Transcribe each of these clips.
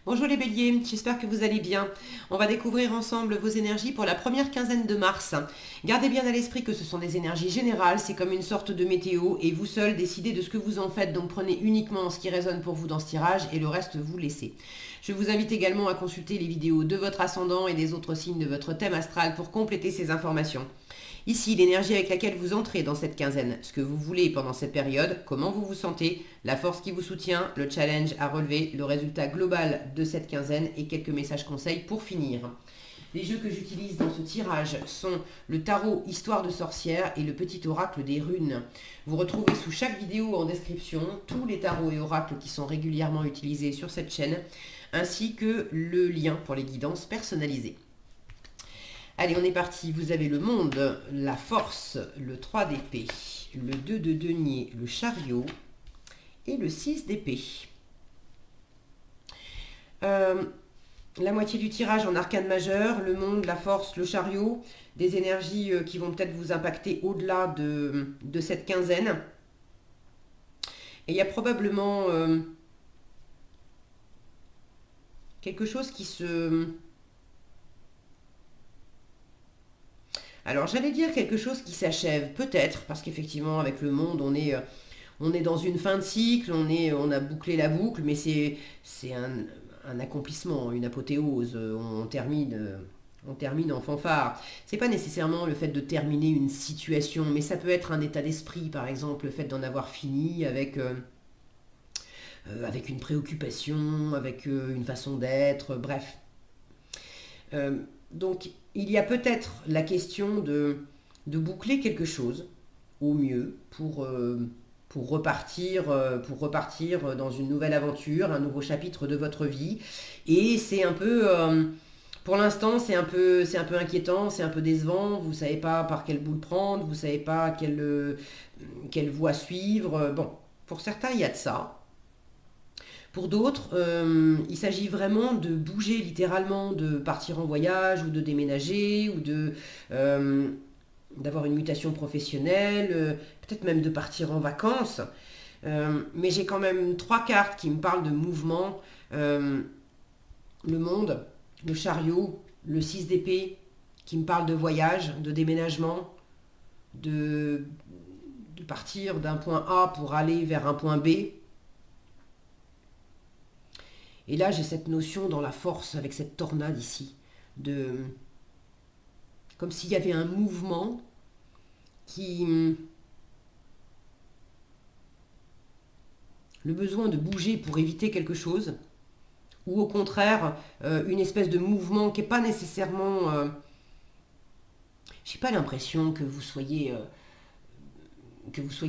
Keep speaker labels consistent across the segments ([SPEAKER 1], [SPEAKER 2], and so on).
[SPEAKER 1] Bonjour les béliers, j'espère que vous allez bien. On va découvrir ensemble vos énergies pour la première quinzaine de mars. Gardez bien à l'esprit que ce sont des énergies générales, c'est comme une sorte de météo et vous seul décidez de ce que vous en faites, donc prenez uniquement ce qui résonne pour vous dans ce tirage et le reste vous laissez. Je vous invite également à consulter les vidéos de votre ascendant et des autres signes de votre thème astral pour compléter ces informations. Ici, l'énergie avec laquelle vous entrez dans cette quinzaine, ce que vous voulez pendant cette période, comment vous vous sentez, la force qui vous soutient, le challenge à relever, le résultat global de cette quinzaine et quelques messages conseils pour finir. Les jeux que j'utilise dans ce tirage sont le tarot Histoire de sorcière et le petit oracle des runes. Vous retrouvez sous chaque vidéo en description tous les tarots et oracles qui sont régulièrement utilisés sur cette chaîne, ainsi que le lien pour les guidances personnalisées. Allez, on est parti. Vous avez le monde, la force, le 3 d'épée, le 2 de denier, le chariot et le 6 d'épée. La moitié du tirage en arcane majeur, le monde, la force, le chariot, des énergies qui vont peut-être vous impacter au-delà de cette quinzaine. Et il y a probablement quelque chose qui se... Alors j'allais dire quelque chose qui s'achève, peut-être, parce qu'effectivement avec le monde on est dans une fin de cycle, on a bouclé la boucle, mais c'est un accomplissement, une apothéose, on termine en fanfare. C'est pas nécessairement le fait de terminer une situation, mais ça peut être un état d'esprit, par exemple, le fait d'en avoir fini avec une préoccupation, avec une façon d'être, bref. Donc, il y a peut-être la question de boucler quelque chose, au mieux, pour repartir dans une nouvelle aventure, un nouveau chapitre de votre vie. Et c'est un peu, pour l'instant, c'est un peu inquiétant, c'est un peu décevant. Vous ne savez pas par quelle boule prendre, vous ne savez pas quelle voie suivre. Bon, pour certains, il y a de ça. Pour d'autres, il s'agit vraiment de bouger littéralement, de partir en voyage ou de déménager ou euh, d'avoir une mutation professionnelle, peut-être même de partir en vacances. Mais j'ai quand même trois cartes qui me parlent de mouvement. Le monde, le chariot, le 6 d'épée, qui me parle de voyage, de déménagement, de, de partir d'un point A pour aller vers un point B. Et là, j'ai cette notion dans la force, avec cette tornade ici, de comme s'il y avait un mouvement qui... le besoin de bouger pour éviter quelque chose, ou au contraire, une espèce de mouvement qui n'est pas nécessairement... j'ai pas l'impression que vous soyez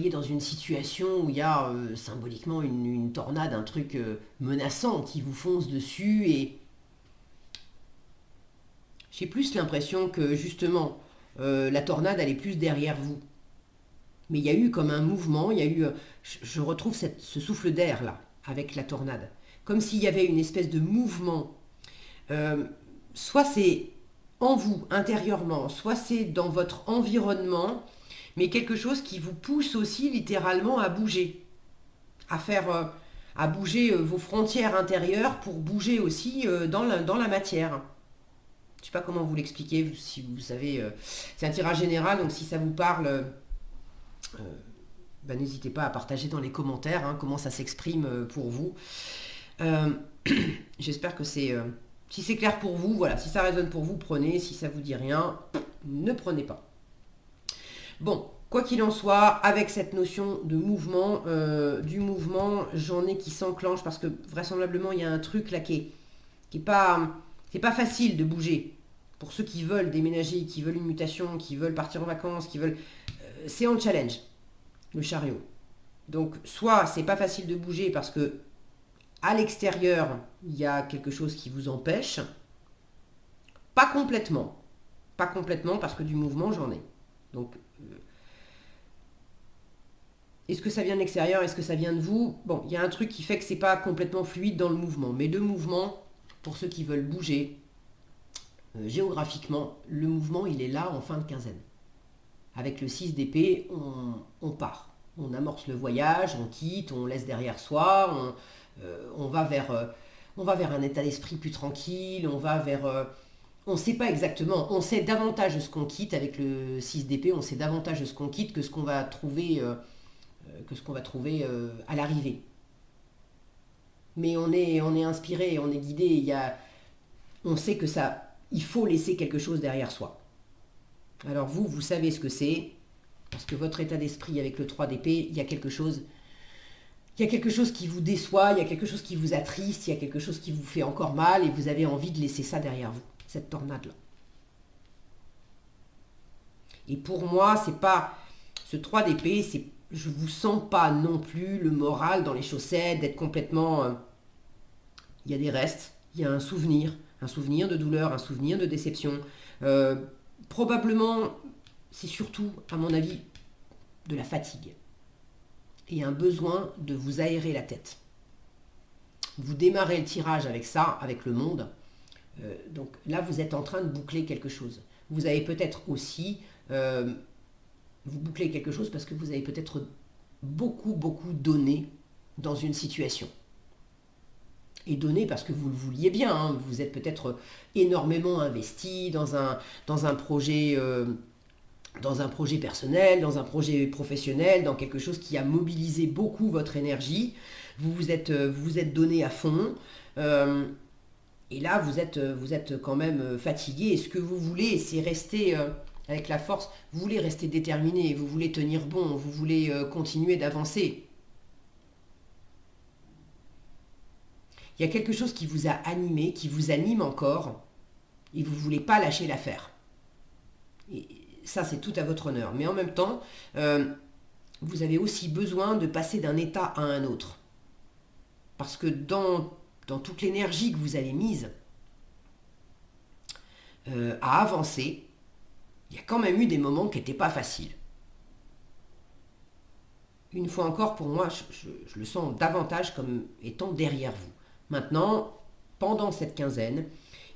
[SPEAKER 1] dans une situation où il y a symboliquement une tornade, un truc menaçant qui vous fonce dessus et j'ai plus l'impression que justement la tornade elle est plus derrière vous. Mais il y a eu comme un mouvement, il y a eu, je retrouve ce souffle d'air là avec la tornade, comme s'il y avait une espèce de mouvement. Soit c'est en vous intérieurement, soit c'est dans votre environnement, mais quelque chose qui vous pousse aussi littéralement à bouger, à faire, à bouger vos frontières intérieures pour bouger aussi dans la matière. Je ne sais pas comment vous l'expliquer, si vous savez. C'est un tirage général, donc si ça vous parle, ben, n'hésitez pas à partager dans les commentaires comment ça s'exprime pour vous. Euh, J'espère que c'est... si c'est clair pour vous, voilà, si ça résonne pour vous, prenez. Si ça vous dit rien, ne prenez pas. Bon, quoi qu'il en soit, avec cette notion de mouvement, du mouvement, j'en ai qui s'enclenche parce que vraisemblablement il y a un truc là qui est pas, c'est pas facile de bouger. Pour ceux qui veulent déménager, qui veulent une mutation, qui veulent partir en vacances, qui veulent, c'est en challenge, le chariot. Donc soit c'est pas facile de bouger parce que à l'extérieur il y a quelque chose qui vous empêche, pas complètement, pas complètement parce que du mouvement j'en ai. Donc est-ce que ça vient de l'extérieur? Est-ce que ça vient de vous? Bon, il y a un truc qui fait que c'est pas complètement fluide dans le mouvement. Mais le mouvement, pour ceux qui veulent bouger, géographiquement, le mouvement, il est là en fin de quinzaine. Avec le 6 d'épée, on part. On amorce le voyage, on quitte, on laisse derrière soi, on va vers... on va vers un état d'esprit plus tranquille, on va vers... on ne sait pas exactement, on sait davantage de ce qu'on quitte avec le 6 d'épée, on sait davantage de ce qu'on quitte que ce qu'on va trouver, à l'arrivée. Mais on est inspiré, on est guidé, on sait que il faut laisser quelque chose derrière soi. Alors vous savez ce que c'est, parce que votre état d'esprit avec le 3 d'épée, il y a quelque chose qui vous déçoit, il y a quelque chose qui vous attriste, il y a quelque chose qui vous fait encore mal et vous avez envie de laisser ça derrière vous, cette tornade-là. Et pour moi, c'est pas ce 3 d'épée, je vous sens pas non plus le moral dans les chaussettes, d'être complètement... il y a des restes, il y a un souvenir de douleur, un souvenir de déception. Probablement, c'est surtout, à mon avis, de la fatigue. Et un besoin de vous aérer la tête. Vous démarrez le tirage avec ça, avec le monde. Donc là, vous êtes en train de boucler quelque chose. Vous avez peut-être aussi... vous bouclez quelque chose parce que vous avez peut-être beaucoup donné dans une situation. Et donné parce que vous le vouliez bien. Hein. Vous êtes peut-être énormément investi dans un projet personnel, dans un projet professionnel, dans quelque chose qui a mobilisé beaucoup votre énergie. Vous vous êtes donné à fond. Et là, vous êtes quand même fatigué. Et ce que vous voulez, c'est rester avec la force. Vous voulez rester déterminé, vous voulez tenir bon, vous voulez continuer d'avancer. Il y a quelque chose qui vous a animé, qui vous anime encore, et vous ne voulez pas lâcher l'affaire. Et ça, c'est tout à votre honneur. Mais en même temps, vous avez aussi besoin de passer d'un état à un autre. Parce que dans toute l'énergie que vous avez mise à avancer, il y a quand même eu des moments qui n'étaient pas faciles. Une fois encore, pour moi, je le sens davantage comme étant derrière vous. Maintenant, pendant cette quinzaine,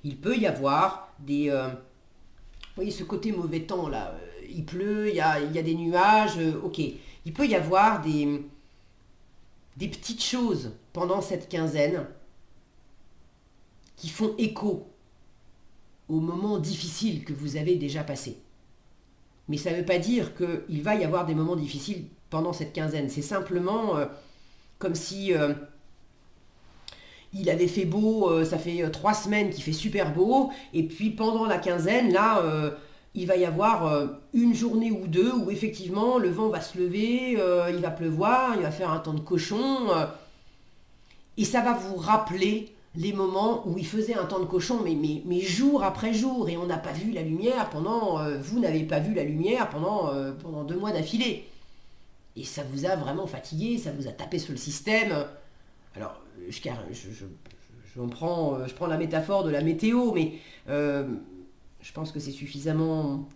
[SPEAKER 1] il peut y avoir des... vous voyez ce côté mauvais temps là, il pleut, il y a des nuages, ok. Il peut y avoir des petites choses pendant cette quinzaine qui font écho aux moments difficiles que vous avez déjà passés. Mais ça ne veut pas dire qu'il va y avoir des moments difficiles pendant cette quinzaine. C'est simplement comme si il avait fait beau, ça fait 3 semaines qu'il fait super beau, et puis pendant la quinzaine, là, il va y avoir une journée ou deux où effectivement le vent va se lever, il va pleuvoir, il va faire un temps de cochon, et ça va vous rappeler les moments où il faisait un temps de cochon, mais jour après jour, et on n'a pas vu la lumière vous n'avez pas vu la lumière pendant 2 mois d'affilée. Et ça vous a vraiment fatigué, ça vous a tapé sur le système. Alors, je prends la métaphore de la météo, mais je pense que c'est suffisamment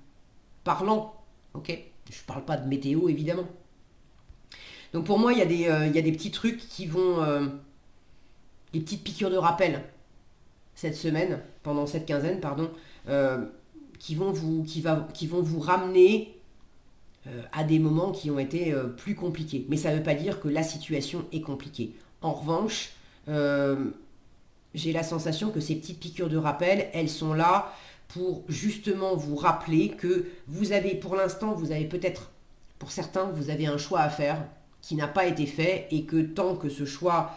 [SPEAKER 1] parlant, ok? Je ne parle pas de météo, évidemment. Donc pour moi, il y a des petits trucs qui vont... des petites piqûres de rappel cette semaine, pendant cette quinzaine, pardon, qui vont vous ramener à des moments qui ont été plus compliqués. Mais ça ne veut pas dire que la situation est compliquée. En revanche, j'ai la sensation que ces petites piqûres de rappel, elles sont là pour justement vous rappeler que vous avez, pour l'instant, vous avez peut-être, pour certains, vous avez un choix à faire qui n'a pas été fait et que tant que ce choix...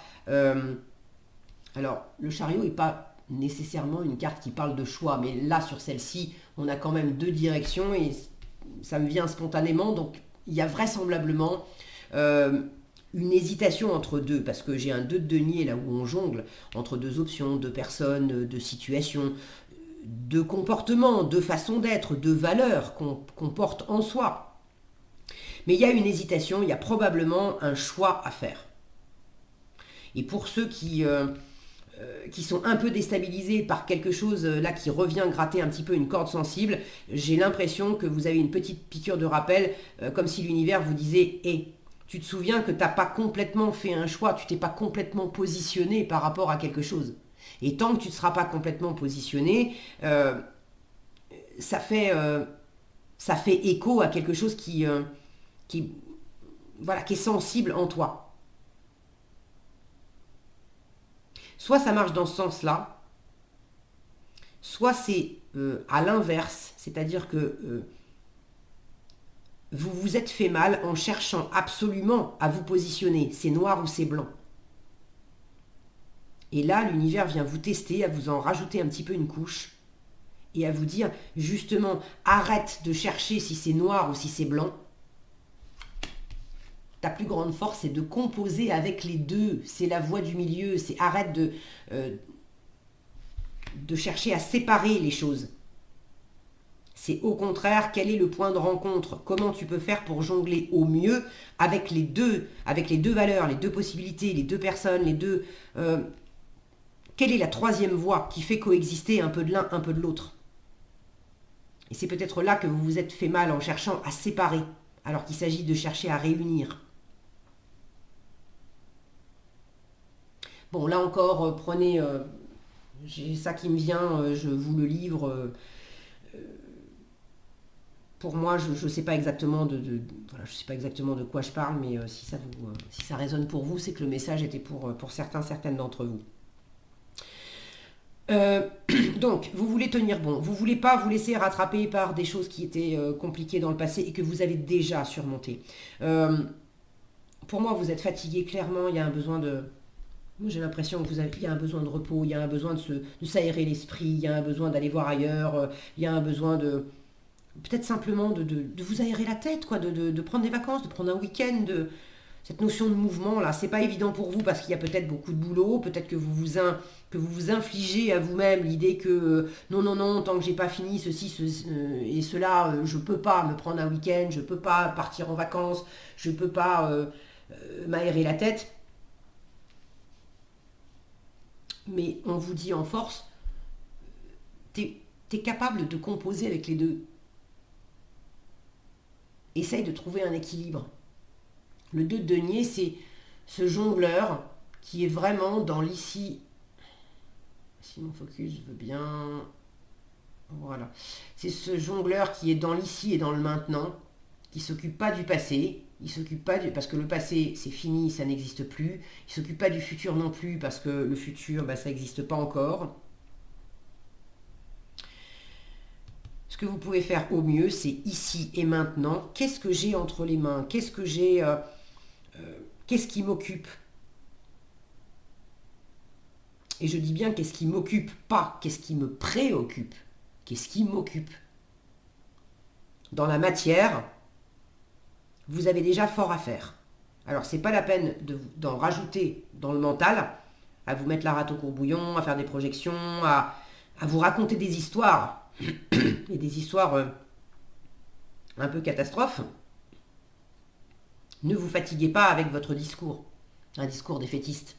[SPEAKER 1] alors, le chariot n'est pas nécessairement une carte qui parle de choix, mais là, sur celle-ci, on a quand même 2 directions et ça me vient spontanément, donc il y a vraisemblablement une hésitation entre deux, parce que j'ai un 2 de denier là où on jongle entre 2 options, 2 personnes, 2 situations, 2 comportements, 2 façons d'être, 2 valeurs qu'on porte en soi. Mais il y a une hésitation, il y a probablement un choix à faire. Et pour ceux qui sont un peu déstabilisés par quelque chose là qui revient gratter un petit peu une corde sensible, j'ai l'impression que vous avez une petite piqûre de rappel, comme si l'univers vous disait « Hé, tu te souviens que tu n'as pas complètement fait un choix, tu t'es pas complètement positionné par rapport à quelque chose. Et tant que tu ne seras pas complètement positionné, ça fait écho à quelque chose qui est sensible en toi. » Soit ça marche dans ce sens-là, soit c'est à l'inverse, c'est-à-dire que vous vous êtes fait mal en cherchant absolument à vous positionner, c'est noir ou c'est blanc. Et là, l'univers vient vous tester, à vous en rajouter un petit peu une couche, et à vous dire, justement, arrête de chercher si c'est noir ou si c'est blanc. Ta plus grande force, c'est de composer avec les deux. C'est la voie du milieu. C'est arrête de chercher à séparer les choses. C'est au contraire, quel est le point de rencontre? Comment tu peux faire pour jongler au mieux avec les deux valeurs, les deux possibilités, les deux personnes, les deux... quelle est la troisième voie qui fait coexister un peu de l'un, un peu de l'autre? Et c'est peut-être là que vous vous êtes fait mal en cherchant à séparer, alors qu'il s'agit de chercher à réunir. Bon, là encore, prenez... j'ai ça qui me vient, je vous le livre... pour moi, je ne sais pas exactement voilà, je sais pas exactement de quoi je parle, mais si ça résonne pour vous, c'est que le message était pour certains, certaines d'entre vous. Donc, vous voulez tenir bon, vous voulez pas vous laisser rattraper par des choses qui étaient compliquées dans le passé et que vous avez déjà surmontées. Pour moi, vous êtes fatigué, clairement, il y a un besoin de... Moi, j'ai l'impression qu'il y a un besoin de repos, il y a un besoin de s'aérer l'esprit, il y a un besoin d'aller voir ailleurs, il y a un besoin de... Peut-être simplement de vous aérer la tête, quoi, de prendre des vacances, de prendre un week-end, cette notion de mouvement, là, c'est pas évident pour vous parce qu'il y a peut-être beaucoup de boulot, peut-être que vous vous infligez à vous-même l'idée que non, tant que j'ai pas fini ceci et cela, je peux pas me prendre un week-end, je peux pas partir en vacances, je peux pas m'aérer la tête. Mais on vous dit en force, t'es capable de composer avec les deux. Essaye de trouver un équilibre. Le 2 de denier, c'est ce jongleur qui est vraiment dans l'ici. Si mon focus veut bien... Voilà. C'est ce jongleur qui est dans l'ici et dans le maintenant, qui ne s'occupe pas du passé, il s'occupe pas parce que le passé c'est fini, ça n'existe plus, il ne s'occupe pas du futur non plus parce que le futur, ça n'existe pas encore. Ce que vous pouvez faire au mieux, c'est ici et maintenant. Qu'est-ce que j'ai entre les mains? Qu'est-ce que j'ai... qu'est-ce qui m'occupe? Et je dis bien qu'est-ce qui m'occupe, pas qu'est-ce qui me préoccupe. Qu'est-ce qui m'occupe? Dans la matière, vous avez déjà fort à faire. Alors, c'est pas la peine d'en rajouter dans le mental, à vous mettre la rate au courbouillon, à faire des projections, à vous raconter des histoires. Et des histoires un peu catastrophes. Ne vous fatiguez pas avec votre discours, un discours défaitiste.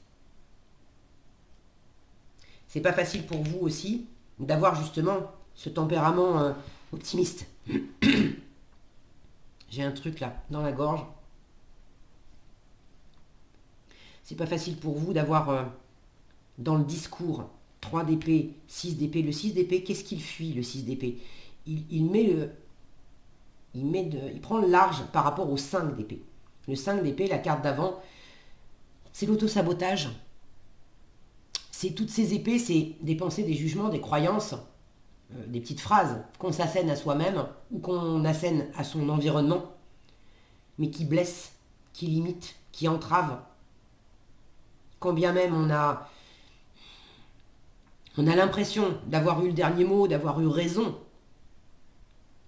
[SPEAKER 1] C'est pas facile pour vous aussi d'avoir justement ce tempérament optimiste. J'ai un truc là dans la gorge. C'est pas facile pour vous d'avoir dans le discours 3 d'épée, 6 d'épée. Le 6 d'épée, qu'est-ce qu'il fuit, le 6 d'épée? Il prend le large par rapport au 5 d'épée. Le 5 d'épée, la carte d'avant, c'est l'auto-sabotage. C'est toutes ces épées, c'est des pensées, des jugements, des croyances, des petites phrases qu'on s'assène à soi-même ou qu'on assène à son environnement, mais qui blessent, qui limitent, qui entravent. Quand bien même on a l'impression d'avoir eu le dernier mot, d'avoir eu raison,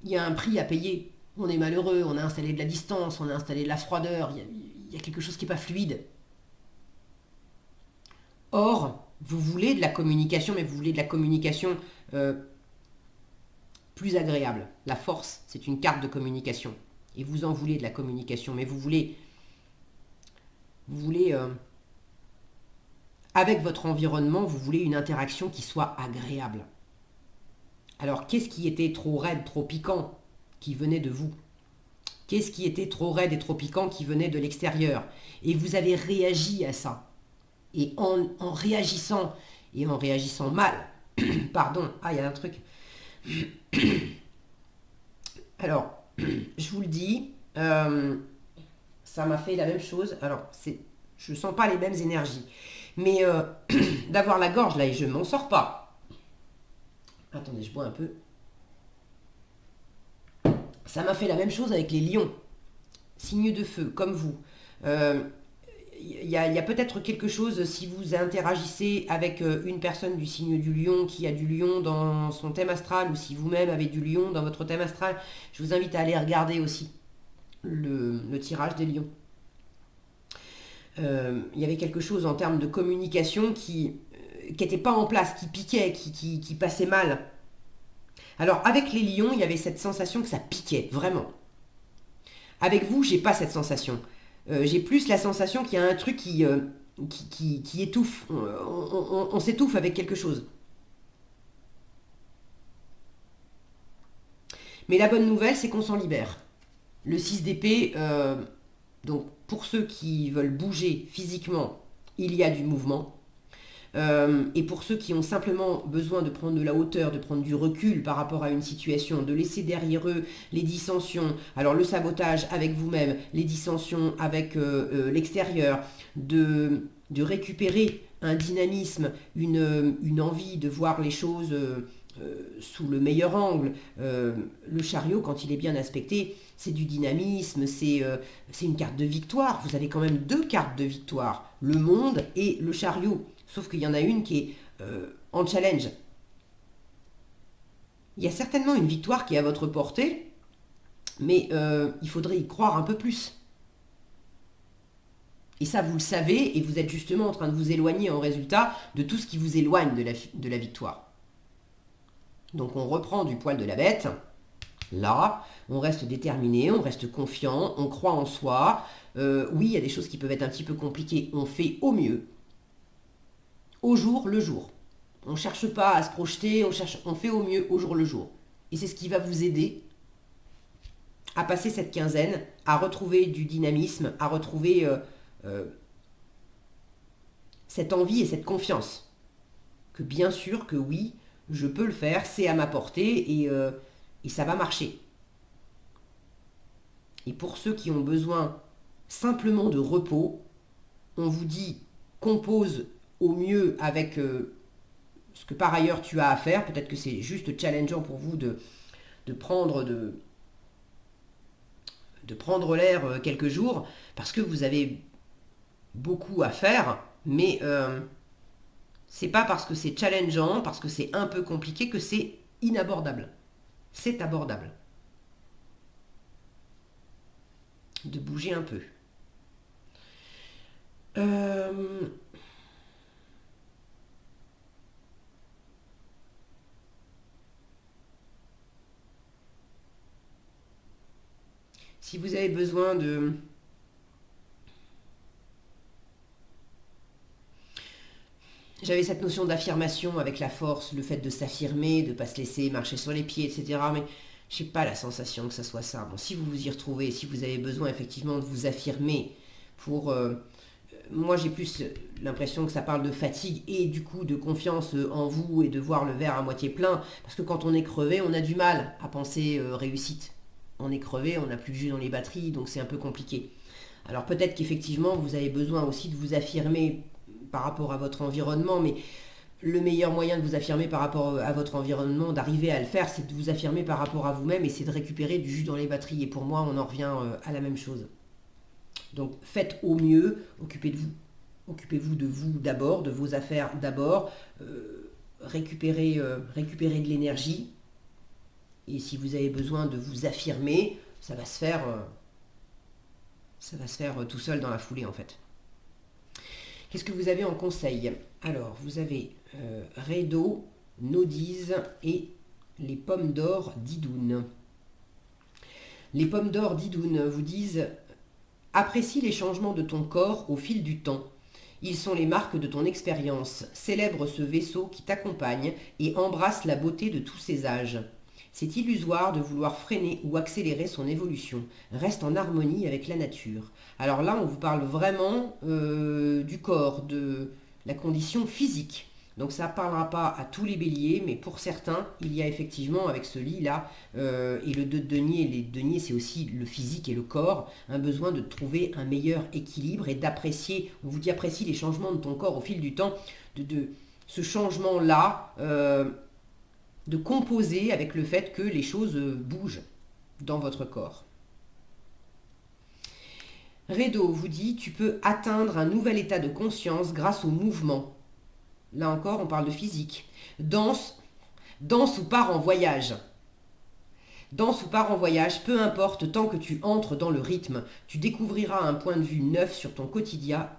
[SPEAKER 1] il y a un prix à payer. On est malheureux, on a installé de la distance, on a installé de la froideur, il y a quelque chose qui n'est pas fluide. Or, vous voulez de la communication, mais vous voulez de la communication plus agréable. La force, c'est une carte de communication. Et vous en voulez de la communication, mais vous voulez avec votre environnement, vous voulez une interaction qui soit agréable. Alors, qu'est-ce qui était trop raide, trop piquant, qui venait de vous? Qu'est-ce qui était trop raide et trop piquant qui venait de l'extérieur? Et vous avez réagi à ça. Et en réagissant, et en réagissant mal, pardon, il y a un truc. Alors, je vous le dis, ça m'a fait la même chose. Alors, je ne sens pas les mêmes énergies. Mais d'avoir la gorge là et je m'en sors pas. Attendez, je bois un peu. Ça m'a fait la même chose avec les lions. Signe de feu, comme vous. Il y a peut-être quelque chose, si vous interagissez avec une personne du signe du lion qui a du lion dans son thème astral, ou si vous-même avez du lion dans votre thème astral, je vous invite à aller regarder aussi le tirage des lions. Il y avait quelque chose en termes de communication qui n'était pas en place, qui piquait, qui passait mal. Alors avec les lions, il y avait cette sensation que ça piquait, vraiment. Avec vous, j'ai pas cette sensation. J'ai plus la sensation qu'il y a un truc qui étouffe. On s'étouffe avec quelque chose. Mais la bonne nouvelle, c'est qu'on s'en libère. Le 6 d'épée, donc pour ceux qui veulent bouger physiquement, il y a du mouvement. Et pour ceux qui ont simplement besoin de prendre de la hauteur, de prendre du recul par rapport à une situation, de laisser derrière eux les dissensions, alors le sabotage avec vous-même, les dissensions avec l'extérieur, de récupérer un dynamisme, une envie de voir les choses sous le meilleur angle. Le chariot, quand il est bien aspecté, c'est du dynamisme, c'est une carte de victoire. Vous avez quand même 2 cartes de victoire, le monde et le chariot. Sauf qu'il y en a une qui est en challenge. Il y a certainement une victoire qui est à votre portée, mais il faudrait y croire un peu plus. Et ça, vous le savez, et vous êtes justement en train de vous éloigner en résultat de tout ce qui vous éloigne de la victoire. Donc on reprend du poil de la bête. Là, on reste déterminé, on reste confiant, on croit en soi. Oui, il y a des choses qui peuvent être un petit peu compliquées. On fait au mieux. Au jour le jour. On ne cherche pas à se projeter, on fait au mieux au jour le jour. Et c'est ce qui va vous aider à passer cette quinzaine, à retrouver du dynamisme, à retrouver cette envie et cette confiance. Que bien sûr que oui, je peux le faire, c'est à ma portée et ça va marcher. Et pour ceux qui ont besoin simplement de repos, on vous dit compose au mieux avec ce que par ailleurs tu as à faire. Peut-être que c'est juste challengeant pour vous de prendre l'air quelques jours parce que vous avez beaucoup à faire, mais c'est pas parce que c'est challengeant, parce que c'est un peu compliqué que c'est inabordable. C'est abordable. De bouger un peu. Si vous avez besoin de... J'avais cette notion d'affirmation avec la force, le fait de s'affirmer, de ne pas se laisser marcher sur les pieds, etc. Mais je n'ai pas la sensation que ça soit ça. Bon, si vous vous y retrouvez, si vous avez besoin effectivement de vous affirmer pour... moi, j'ai plus l'impression que ça parle de fatigue et du coup de confiance en vous et de voir le verre à moitié plein. Parce que quand on est crevé, on a du mal à penser réussite. On est crevé, on n'a plus de jus dans les batteries, donc c'est un peu compliqué. Alors peut-être qu'effectivement, vous avez besoin aussi de vous affirmer par rapport à votre environnement, mais le meilleur moyen de vous affirmer par rapport à votre environnement, d'arriver à le faire, c'est de vous affirmer par rapport à vous-même et c'est de récupérer du jus dans les batteries. Et pour moi, on en revient à la même chose. Donc faites au mieux, occupez de vous. Occupez-vous de vous d'abord, de vos affaires d'abord, récupérez de l'énergie. Et si vous avez besoin de vous affirmer, ça va se faire tout seul dans la foulée en fait. Qu'est-ce que vous avez en conseil? Alors, vous avez Redo, Nodiz et les pommes d'or d'Idoun. Les pommes d'or d'Idoun vous disent « Apprécie les changements de ton corps au fil du temps. Ils sont les marques de ton expérience. Célèbre ce vaisseau qui t'accompagne et embrasse la beauté de tous ses âges. C'est illusoire de vouloir freiner ou accélérer son évolution. Reste en harmonie avec la nature. » Alors là, on vous parle vraiment du corps, de la condition physique. Donc ça ne parlera pas à tous les béliers, mais pour certains, il y a effectivement avec ce lit-là, et le 2 de denier, et les deniers c'est aussi le physique et le corps, un besoin de trouver un meilleur équilibre et d'apprécier, on vous dit apprécie les changements de ton corps au fil du temps, de ce changement-là, de composer avec le fait que les choses bougent dans votre corps. Rédo vous dit, tu peux atteindre un nouvel état de conscience grâce au mouvement. Là encore, on parle de physique. Danse ou pars en voyage. Danse ou pars en voyage, peu importe, tant que tu entres dans le rythme, tu découvriras un point de vue neuf sur ton quotidien,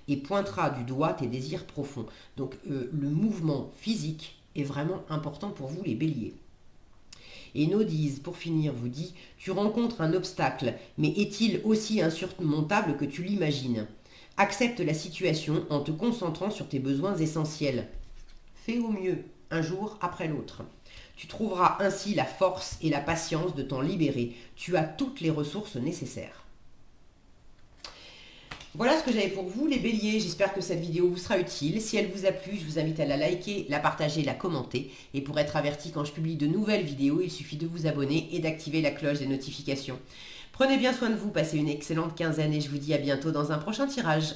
[SPEAKER 1] et pointeras du doigt tes désirs profonds. Donc le mouvement physique est vraiment important pour vous les béliers. Et Nodise, pour finir, vous dit, tu rencontres un obstacle, mais est-il aussi insurmontable que tu l'imagines? Accepte la situation en te concentrant sur tes besoins essentiels. Fais au mieux, un jour après l'autre. Tu trouveras ainsi la force et la patience de t'en libérer. Tu as toutes les ressources nécessaires. Voilà ce que j'avais pour vous les béliers, j'espère que cette vidéo vous sera utile. Si elle vous a plu, je vous invite à la liker, la partager, la commenter. Et pour être averti quand je publie de nouvelles vidéos, il suffit de vous abonner et d'activer la cloche des notifications. Prenez bien soin de vous, passez une excellente quinzaine et je vous dis à bientôt dans un prochain tirage.